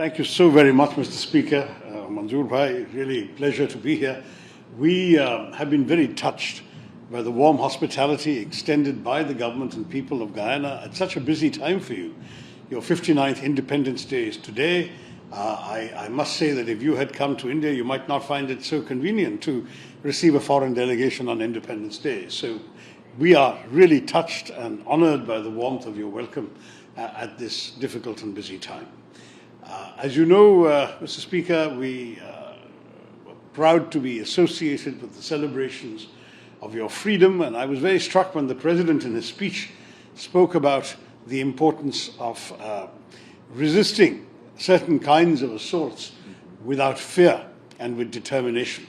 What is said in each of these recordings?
Thank you so very much, Mr. Speaker. Manzoor Bhai, really pleasure to be here. We have been very touched by the warm hospitality extended by the government and people of Guyana at such a busy time for you. Your 59th Independence Day is today. I must say that if you had come to India, you might not find it so convenient to receive a foreign delegation on Independence Day. So we are really touched and honored by the warmth of your welcome at this difficult and busy time. As you know, Mr. Speaker, we were proud to be associated with the celebrations of your freedom, and I was very struck when the President in his speech spoke about the importance of resisting certain kinds of assaults without fear and with determination.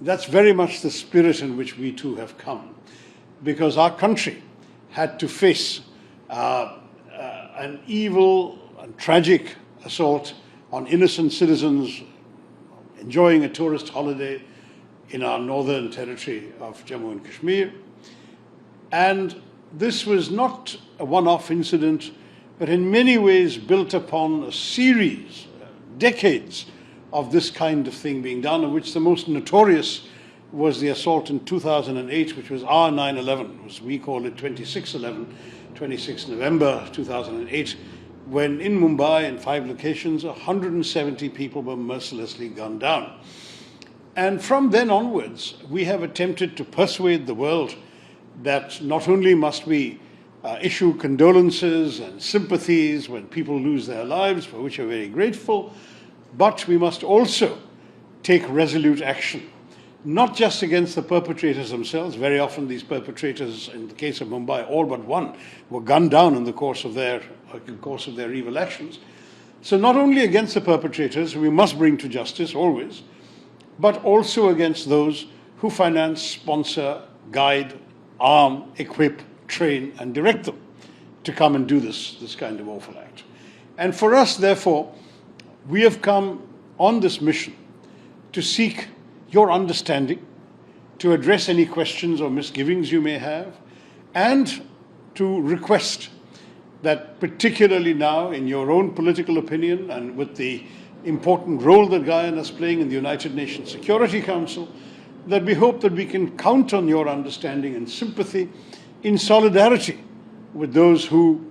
That's very much the spirit in which we too have come, because our country had to face an evil and tragic assault on innocent citizens enjoying a tourist holiday in our northern territory of Jammu and Kashmir. And this was not a one-off incident, but in many ways built upon a series, decades of this kind of thing being done, of which the most notorious was the assault in 2008, which was our 9/11, as we call it 26/11, 26 November 2008, when in Mumbai, in 5 locations, 170 people were mercilessly gunned down. And from then onwards, we have attempted to persuade the world that not only must we issue condolences and sympathies when people lose their lives, for which we're very grateful, but we must also take resolute action, not just against the perpetrators themselves. Very often these perpetrators, in the case of Mumbai, all but one, were gunned down in the course of their evil actions. So not only against the perpetrators, we must bring to justice always, but also against those who finance, sponsor, guide, arm, equip, train, and direct them to come and do this kind of awful act. And for us, therefore, we have come on this mission to seek your understanding, to address any questions or misgivings you may have, and to request that particularly now, in your own political opinion and with the important role that Guyana is playing in the United Nations Security Council, that we hope that we can count on your understanding and sympathy in solidarity with those who,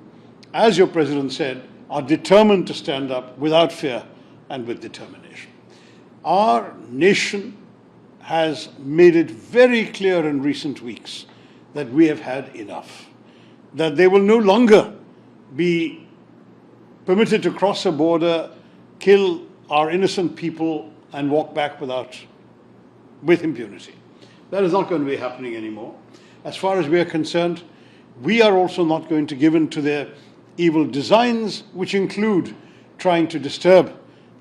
as your President said, are determined to stand up without fear and with determination. Our nation has made it very clear in recent weeks that we have had enough, that they will no longer be permitted to cross a border, kill our innocent people, and walk back with impunity. That is not going to be happening anymore. As far as we are concerned, we are also not going to give in to their evil designs, which include trying to disturb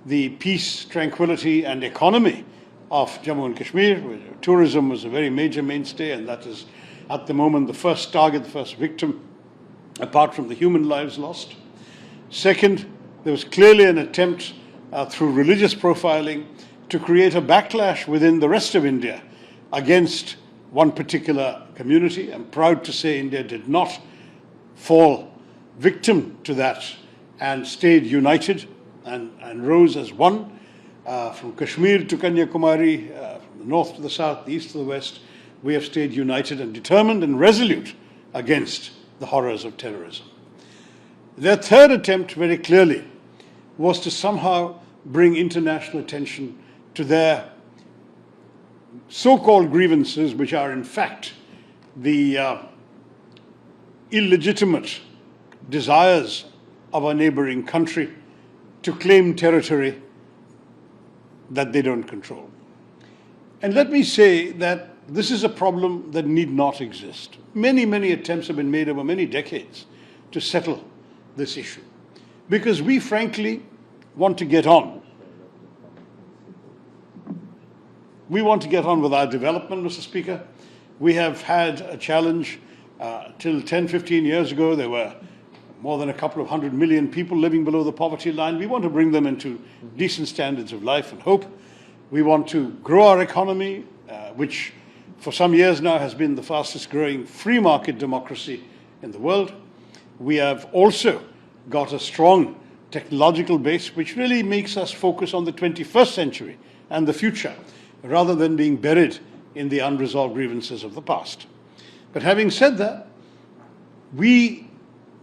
the peace, tranquility, and economy of Jammu and Kashmir, where tourism was a very major mainstay, and that is at the moment the first target, the first victim, apart from the human lives lost. Second, there was clearly an attempt through religious profiling to create a backlash within the rest of India against one particular community. I'm proud to say India did not fall victim to that and stayed united and rose as one. From Kashmir to Kanyakumari, from the north to the south, the east to the west, we have stayed united and determined and resolute against the horrors of terrorism. Their third attempt, very clearly, was to somehow bring international attention to their so-called grievances, which are in fact the illegitimate desires of a neighboring country to claim territory that they don't control. And let me say that this is a problem that need not exist. Many, many attempts have been made over many decades to settle this issue, because we frankly want to get on. We want to get on with our development, Mr. Speaker. We have had a challenge. Till 10, 15 years ago, there were more than a couple of 100 million people living below the poverty line. We want to bring them into decent standards of life and hope. We want to grow our economy, which for some years now has been the fastest growing free market democracy in the world. We have also got a strong technological base, which really makes us focus on the 21st century and the future, rather than being buried in the unresolved grievances of the past. But having said that, we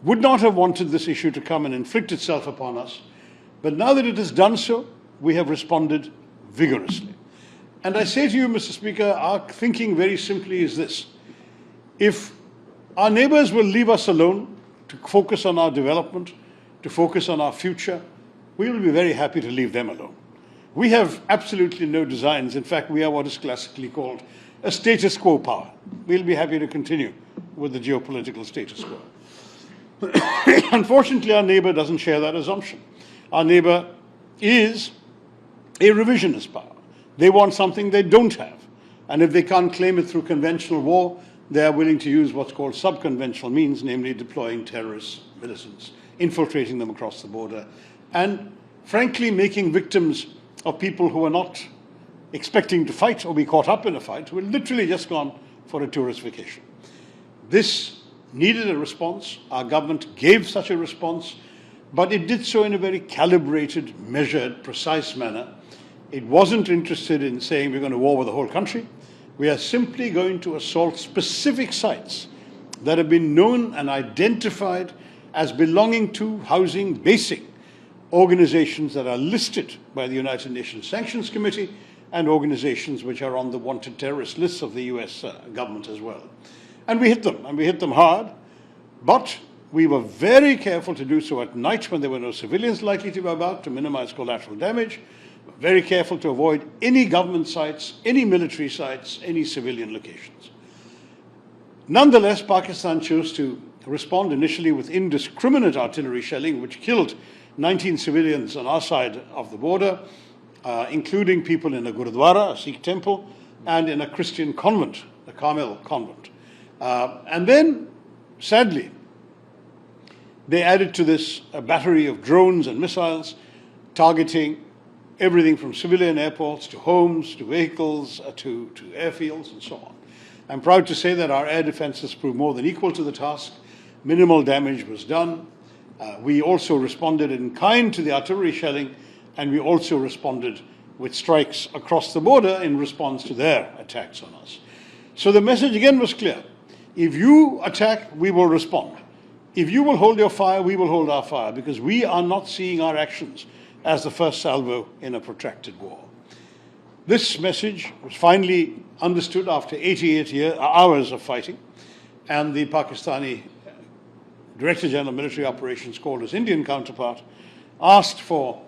would not have wanted this issue to come and inflict itself upon us, but now that it has done so, we have responded vigorously. And I say to you, Mr. Speaker, our thinking very simply is this: if our neighbours will leave us alone to focus on our development, to focus on our future, we will be very happy to leave them alone. We have absolutely no designs. In fact, we are what is classically called a status quo power. We'll be happy to continue with the geopolitical status quo. Unfortunately, our neighbour doesn't share that assumption. Our neighbour is a revisionist power. They want something they don't have. And if they can't claim it through conventional war, they are willing to use what's called subconventional means, namely deploying terrorist militants, infiltrating them across the border, and frankly making victims of people who are not expecting to fight or be caught up in a fight, who had literally just gone for a tourist vacation. This needed a response. Our government gave such a response, but it did so in a very calibrated, measured, precise manner. It wasn't interested in saying we're going to war with the whole country. We are simply going to assault specific sites that have been known and identified as belonging to, housing, basing organizations that are listed by the United Nations Sanctions Committee and organizations which are on the wanted terrorist lists of the US government as well. And we hit them, and we hit them hard, but we were very careful to do so at night when there were no civilians likely to be about, to minimize collateral damage. Very careful to avoid any government sites, any military sites, any civilian locations. Nonetheless, Pakistan chose to respond initially with indiscriminate artillery shelling, which killed 19 civilians on our side of the border, including people in a Gurudwara, a Sikh temple, and in a Christian convent, the Carmel convent. And then, sadly, they added to this a battery of drones and missiles targeting everything from civilian airports to homes, to vehicles, to airfields, and so on. I'm proud to say that our air defenses proved more than equal to the task. Minimal damage was done. We also responded in kind to the artillery shelling, and we also responded with strikes across the border in response to their attacks on us. So the message again was clear. If you attack, we will respond. If you will hold your fire, we will hold our fire, because we are not seeing our actions as the first salvo in a protracted war. This message was finally understood after 88 hours of fighting, and the Pakistani Director General of Military Operations, called his Indian counterpart, asked for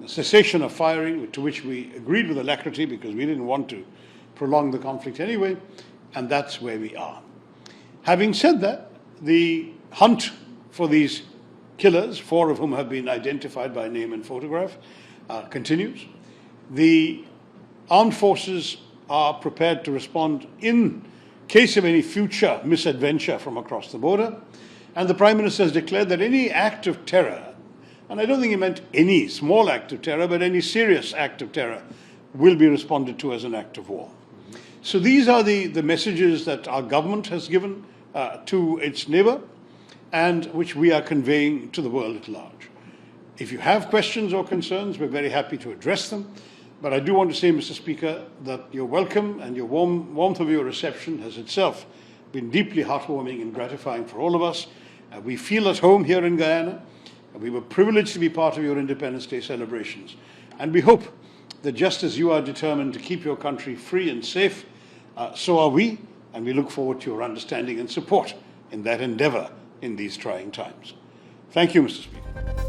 a cessation of firing, to which we agreed with alacrity because we didn't want to prolong the conflict anyway, and that's where we are. Having said that, the hunt for these killers, 4 of whom have been identified by name and photograph, continues. The armed forces are prepared to respond in case of any future misadventure from across the border. And the Prime Minister has declared that any act of terror, and I don't think he meant any small act of terror, but any serious act of terror, will be responded to as an act of war. So these are the messages that our government has given to its neighbour, and which we are conveying to the world at large. If you have questions or concerns, we're very happy to address them. But I do want to say, Mr. Speaker, that your welcome and your warmth of your reception has itself been deeply heartwarming and gratifying for all of us. We feel at home here in Guyana. We were privileged to be part of your Independence Day celebrations. And we hope that just as you are determined to keep your country free and safe, so are we. And we look forward to your understanding and support in that endeavour in these trying times. Thank you, Mr. Speaker.